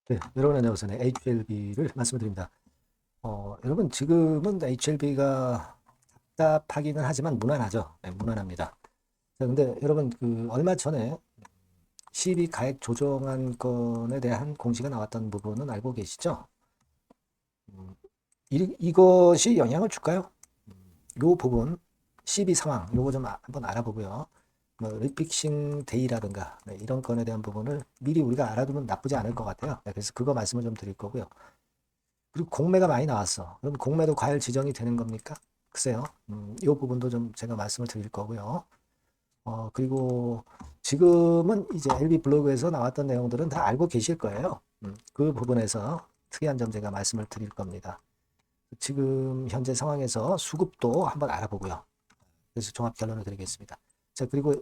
네, 여러분 안녕하세요. 네, HLB를 말씀드립니다. 여러분 지금은 HLB가 답답하기는 하지만 무난하죠. 네, 무난합니다. 자, 근데 여러분 그 얼마 전에 시비 가액 조정안 건에 대한 공시가 나왔던 부분은 알고 계시죠? 음, 이것이 영향을 줄까요? 요 부분 시비 상황 요거 좀 한번 알아보고요. 뭐 리픽싱 데이라든가 네, 이런 건에 대한 부분을 미리 우리가 알아두면 나쁘지 않을 것 같아요. 네, 그래서 그거 말씀을 좀 드릴 거고요. 그리고 공매가 많이 나왔어. 그럼 공매도 과열 지정이 되는 겁니까? 글쎄요. 이 부분도 좀 제가 말씀을 드릴 거고요. 그리고 지금은 이제 LB 블로그에서 나왔던 내용들은 다 알고 계실 거예요. 그 부분에서 특이한 점 제가 말씀을 드릴 겁니다. 지금 현재 상황에서 수급도 한번 알아보고요. 그래서 종합 결론을 드리겠습니다. 자, 그리고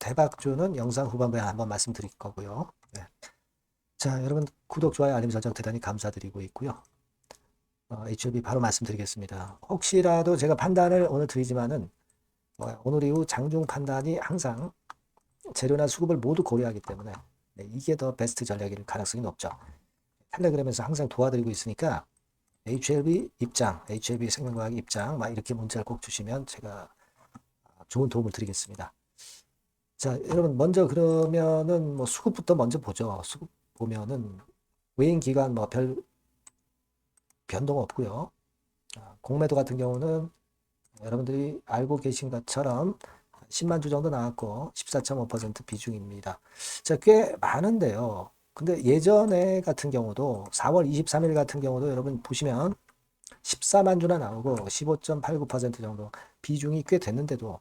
대박주는 영상 후반부에 한번 말씀드릴 거고요. 네. 자, 여러분 구독, 좋아요, 알림 설정 대단히 감사드리고 있고요. HLB 바로 말씀드리겠습니다. 혹시라도 제가 판단을 오늘 드리지만은 오늘 이후 장중 판단이 항상 재료나 수급을 모두 고려하기 때문에 네, 이게 더 베스트 전략일 가능성이 높죠. 텔레그램에서 항상 도와드리고 있으니까 HLB 입장, HLB 생명과학 입장 막 이렇게 문자를 꼭 주시면 제가 좋은 도움을 드리겠습니다. 자, 여러분 먼저 그러면은 뭐 수급부터 먼저 보죠. 수급 보면은 외인 기간 뭐 별 변동 없고요. 공매도 같은 경우는 여러분들이 알고 계신 것처럼 10만 주 정도 나왔고 14.5% 비중입니다. 자, 꽤 많은데요. 근데 예전에 같은 경우도 4월 23일 같은 경우도 여러분 보시면 14만 주나 나오고 15.89% 정도 비중이 꽤 됐는데도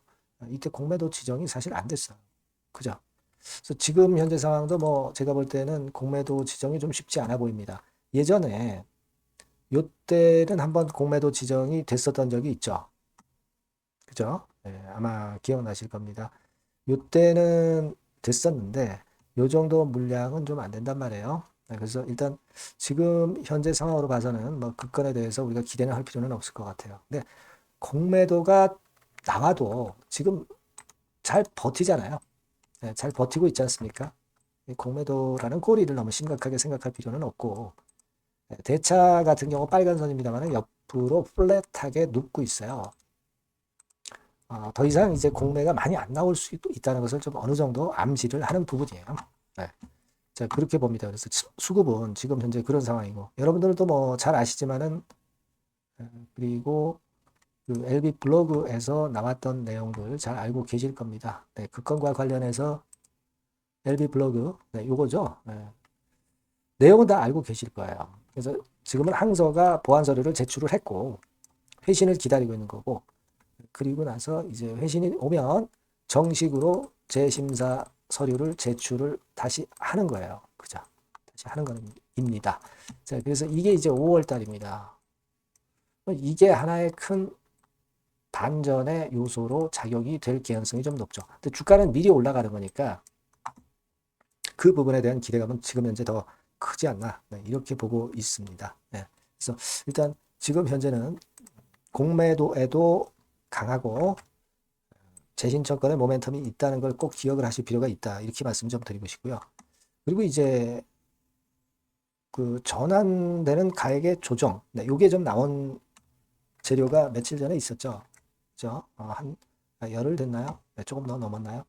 이때 공매도 지정이 사실 안 됐어요. 그죠? 그래서 지금 현재 상황도 뭐 제가 볼 때는 공매도 지정이 좀 쉽지 않아 보입니다. 예전에 요때는 한번 공매도 지정이 됐었던 적이 있죠. 그죠? 네, 아마 기억나실 겁니다. 요때는 됐었는데 요 정도 물량은 좀 안 된단 말이에요. 네, 그래서 일단 지금 현재 상황으로 봐서는 뭐 그 건에 대해서 우리가 기대는 할 필요는 없을 것 같아요. 근데 공매도가 나와도 지금 잘 버티잖아요. 네, 잘 버티고 있지 않습니까? 이 공매도라는 꼬리를 너무 심각하게 생각할 필요는 없고 네, 대차 같은 경우 빨간 선입니다만 옆으로 플랫하게 눕고 있어요. 더 이상 이제 공매가 많이 안 나올 수 있다는 것을 좀 어느 정도 암시를 하는 부분이에요. 네. 자, 그렇게 봅니다. 그래서 수급은 지금 현재 그런 상황이고, 여러분들도 뭐 잘 아시지만은, 그리고 그 LB 블로그에서 나왔던 내용들 잘 알고 계실 겁니다. 네, 그 건과 관련해서 LB 블로그, 네, 요거죠. 네, 내용은 다 알고 계실 거예요. 그래서 지금은 항서가 보완 서류를 제출을 했고, 회신을 기다리고 있는 거고, 그리고 나서 이제 회신이 오면 정식으로 재심사 서류를 제출을 다시 하는 거예요. 그죠? 다시 하는 겁니다. 자, 그래서 이게 이제 5월 달입니다. 이게 하나의 큰 반전의 요소로 작용이 될 가능성이 좀 높죠. 근데 주가는 미리 올라가는 거니까 그 부분에 대한 기대감은 지금 현재 더 크지 않나. 네, 이렇게 보고 있습니다. 네, 그래서 일단 지금 현재는 공매도에도 강하고 재신청권의 모멘텀이 있다는 걸 꼭 기억을 하실 필요가 있다. 이렇게 말씀 좀 드리고 싶고요. 그리고 이제 그 전환되는 가액의 조정. 네, 요게 좀 나온 재료가 며칠 전에 있었죠. 그죠? 한 열흘 됐나요? 네, 조금 더 넘었나요?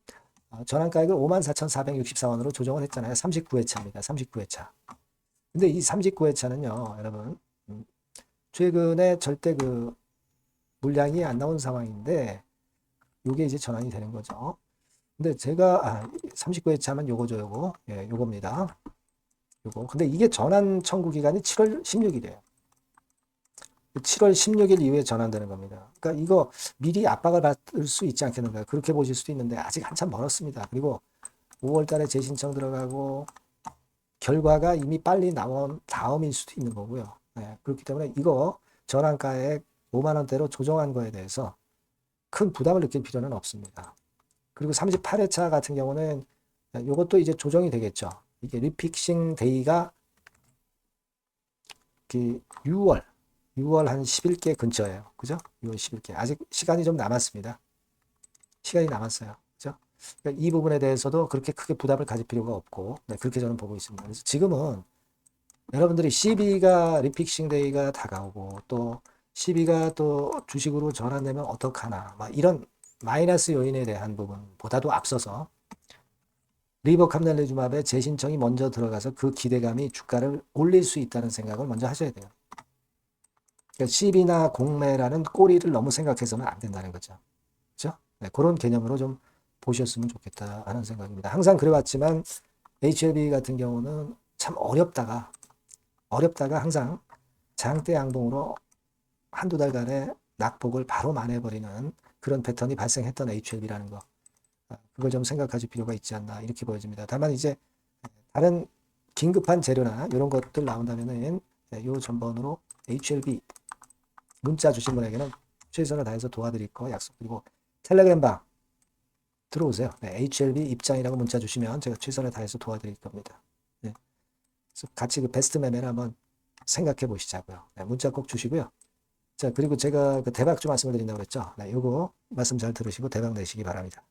전환가액을 54,464원으로 조정을 했잖아요. 39회차입니다. 39회차. 근데 이 39회차는요, 여러분, 최근에 절대 그 물량이 안 나온 상황인데, 요게 이제 전환이 되는 거죠. 근데 제가 39회차면 요거죠, 요거. 예, 요겁니다. 요거. 근데 이게 전환 청구 기간이 7월 16일이에요. 7월 16일 이후에 전환되는 겁니다. 그러니까 이거 미리 압박을 받을 수 있지 않겠는가 그렇게 보실 수도 있는데 아직 한참 멀었습니다. 그리고 5월 달에 재신청 들어가고 결과가 이미 빨리 나온 다음일 수도 있는 거고요. 네, 그렇기 때문에 이거 전환가액 5만 원대로 조정한 거에 대해서 큰 부담을 느낄 필요는 없습니다. 그리고 38회차 같은 경우는 이것도 이제 조정이 되겠죠. 이게 리픽싱 데이가 그 6월 한 10일께 근처예요. 그죠? 6월 10일께. 아직 시간이 좀 남았습니다. 시간이 남았어요. 그죠? 그러니까 이 부분에 대해서도 그렇게 크게 부담을 가질 필요가 없고, 네, 그렇게 저는 보고 있습니다. 그래서 지금은 여러분들이 CB가 리픽싱 데이가 다가오고 또 CB가 또 주식으로 전환되면 어떡하나 막 이런 마이너스 요인에 대한 부분보다도 앞서서 리버캄넬리주맙의 재신청이 먼저 들어가서 그 기대감이 주가를 올릴 수 있다는 생각을 먼저 하셔야 돼요. 그러니까 CB나 공매라는 꼬리를 너무 생각해서는 안 된다는 거죠. 그렇죠? 네, 그런 개념으로 좀 보셨으면 좋겠다 하는 생각입니다. 항상 그래왔지만 HLB 같은 경우는 참 어렵다가 항상 장대 양봉으로 한두 달간의 낙폭을 바로 만회해버리는 그런 패턴이 발생했던 HLB라는 거. 그걸 좀 생각하실 필요가 있지 않나 이렇게 보여집니다. 다만 이제 다른 긴급한 재료나 이런 것들 나온다면은 이 전번으로 HLB 문자 주신 분에게는 최선을 다해서 도와드릴 거 약속드리고 텔레그램방 들어오세요. 네, HLB 입장이라고 문자 주시면 제가 최선을 다해서 도와드릴 겁니다. 네. 그래서 같이 그 베스트 매매를 한번 생각해 보시자고요. 네, 문자 꼭 주시고요. 자, 그리고 제가 그 대박주 말씀을 드린다고 그랬죠. 네, 요거 말씀 잘 들으시고 대박 내시기 바랍니다.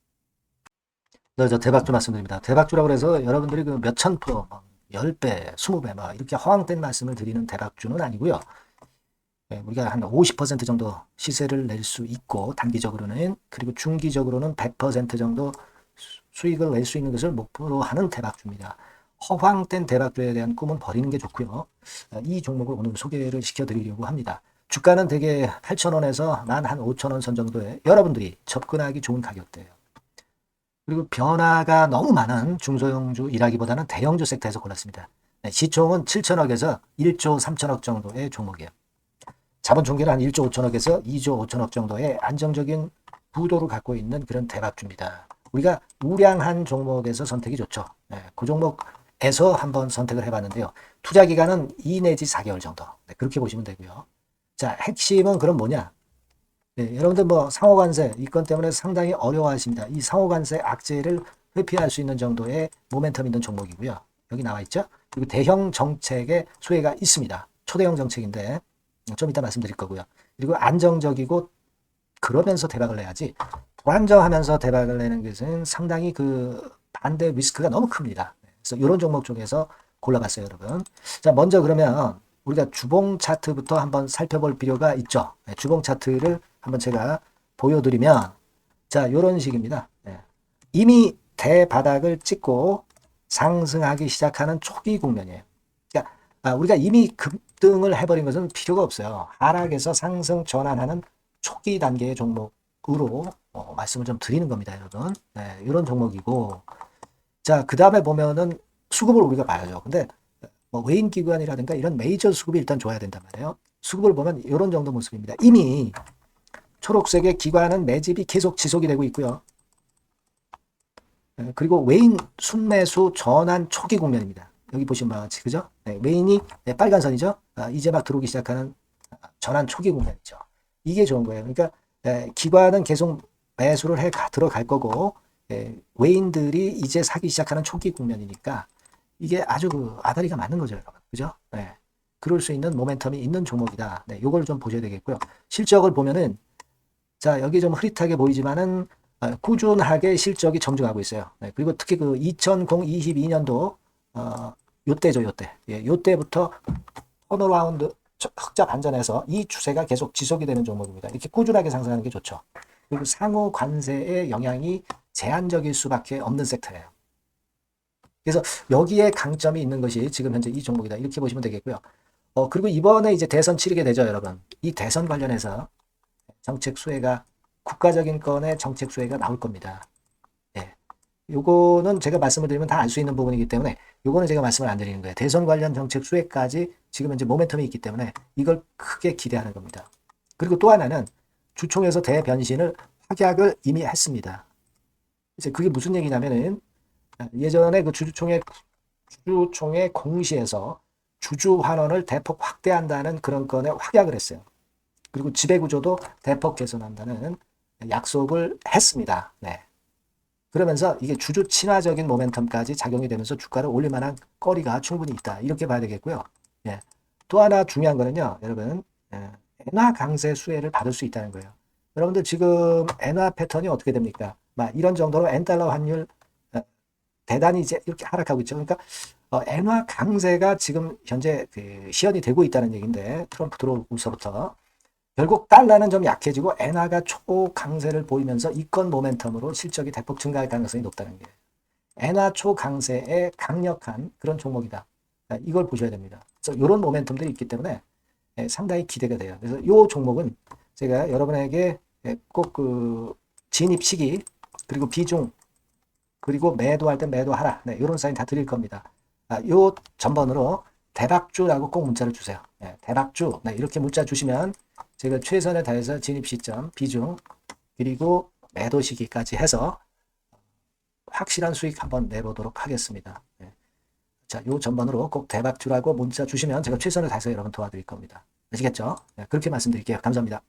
네, 저 대박주 말씀드립니다. 대박주라고 해서 여러분들이 그 몇천 프로, 10배, 20배 막 이렇게 허황된 말씀을 드리는 대박주는 아니고요. 네, 우리가 한 50% 정도 시세를 낼 수 있고 단기적으로는 그리고 중기적으로는 100% 정도 수익을 낼 수 있는 것을 목표로 하는 대박주입니다. 허황된 대박주에 대한 꿈은 버리는 게 좋고요. 이 종목을 오늘 소개를 시켜드리려고 합니다. 주가는 대개 8,000원에서 한 5,000원 선 정도에 여러분들이 접근하기 좋은 가격대예요. 그리고 변화가 너무 많은 중소형주 일하기보다는 대형주 섹터에서 골랐습니다. 네, 시총은 7천억에서 1조 3천억 정도의 종목이에요. 자본 총계는 한 1조 5천억에서 2조 5천억 정도의 안정적인 부도를 갖고 있는 그런 대박주입니다. 우리가 우량한 종목에서 선택이 좋죠. 네, 그 종목에서 한번 선택을 해봤는데요. 투자 기간은 2 내지 4개월 정도. 네, 그렇게 보시면 되고요. 자, 핵심은 그럼 뭐냐? 네, 여러분들 뭐 상호관세 이 건 때문에 상당히 어려워하십니다. 이 상호관세 악재를 회피할 수 있는 정도의 모멘텀 있는 종목이고요. 여기 나와 있죠. 그리고 대형 정책의 수혜가 있습니다. 초대형 정책인데 좀 이따 말씀드릴 거고요. 그리고 안정적이고 그러면서 대박을 내야지 불안정하면서 대박을 내는 것은 상당히 그 반대 리스크가 너무 큽니다. 그래서 이런 종목 중에서 골라봤어요, 여러분. 자, 먼저 그러면 우리가 주봉 차트부터 한번 살펴볼 필요가 있죠. 네, 주봉 차트를 한번 제가 보여드리면 자, 이런 식입니다. 네. 이미 대바닥을 찍고 상승하기 시작하는 초기 국면이에요. 그러니까 우리가 이미 급등을 해버린 것은 필요가 없어요. 하락에서 상승 전환하는 초기 단계의 종목으로 말씀을 좀 드리는 겁니다, 여러분. 네, 이런 종목이고 자, 그 다음에 보면은 수급을 우리가 봐야죠. 근데 뭐 외인 기관이라든가 이런 메이저 수급이 일단 좋아야 된단 말이에요. 수급을 보면 이런 정도 모습입니다. 이미 초록색의 기관은 매집이 계속 지속이 되고 있고요. 그리고 외인 순매수 전환 초기 국면입니다. 여기 보시면 바와 같이 그죠? 네, 외인이 빨간 선이죠. 이제 막 들어오기 시작하는 전환 초기 국면이죠. 이게 좋은 거예요. 그러니까 기관은 계속 매수를 해 들어갈 거고 외인들이 이제 사기 시작하는 초기 국면이니까 이게 아주 그 아다리가 맞는 거죠, 여러분. 그죠? 네. 그럴 수 있는 모멘텀이 있는 종목이다. 네, 요걸 좀 보셔야 되겠고요. 실적을 보면은 자, 여기 좀 흐릿하게 보이지만은 꾸준하게 실적이 정중하고 있어요. 네, 그리고 특히 그 2022년도 요때죠, 요때. 예, 요때부터 턴어라운드 흑자 반전해서 이 추세가 계속 지속이 되는 종목입니다. 이렇게 꾸준하게 상승하는 게 좋죠. 그리고 상호 관세의 영향이 제한적일 수밖에 없는 섹터예요. 그래서 여기에 강점이 있는 것이 지금 현재 이 종목이다. 이렇게 보시면 되겠고요. 그리고 이번에 이제 대선 치르게 되죠, 여러분. 이 대선 관련해서 정책 수혜가 국가적인 건의 정책 수혜가 나올 겁니다. 예. 요거는 제가 말씀을 드리면 다 알 수 있는 부분이기 때문에 요거는 제가 말씀을 안 드리는 거예요. 대선 관련 정책 수혜까지 지금 현재 모멘텀이 있기 때문에 이걸 크게 기대하는 겁니다. 그리고 또 하나는 주총에서 대변신을 확약을 이미 했습니다. 이제 그게 무슨 얘기냐면은 예전에 그 주주총회 공시에서 주주 환원을 대폭 확대한다는 그런 건에 확약을 했어요. 그리고 지배구조도 대폭 개선한다는 약속을 했습니다. 네. 그러면서 이게 주주 친화적인 모멘텀까지 작용이 되면서 주가를 올릴 만한 거리가 충분히 있다. 이렇게 봐야 되겠고요. 예. 또 하나 중요한 거는요, 여러분, 엔화 강세 수혜를 받을 수 있다는 거예요. 여러분들 지금 엔화 패턴이 어떻게 됩니까? 막 이런 정도로 엔달러 환율 대단히 이제 이렇게 하락하고 있죠. 그러니까 엔화 강세가 지금 현재 그 시연이 되고 있다는 얘기인데 트럼프 들어오고서부터 결국 달러는 좀 약해지고 엔화가 초강세를 보이면서 이권 모멘텀으로 실적이 대폭 증가할 가능성이 높다는 게 엔화 초강세의 강력한 그런 종목이다. 이걸 보셔야 됩니다. 그래서 이런 모멘텀들이 있기 때문에 상당히 기대가 돼요. 그래서 이 종목은 제가 여러분에게 꼭 그 진입 시기 그리고 비중 그리고 매도할 때 매도하라. 네, 이런 사인 다 드릴 겁니다. 요 전번으로 대박주라고 꼭 문자를 주세요. 네, 대박주. 네, 이렇게 문자 주시면 제가 최선을 다해서 진입 시점, 비중, 그리고 매도 시기까지 해서 확실한 수익 한번 내보도록 하겠습니다. 네. 자, 요 전번으로 꼭 대박주라고 문자 주시면 제가 최선을 다해서 여러분 도와드릴 겁니다. 아시겠죠? 네, 그렇게 말씀드릴게요. 감사합니다.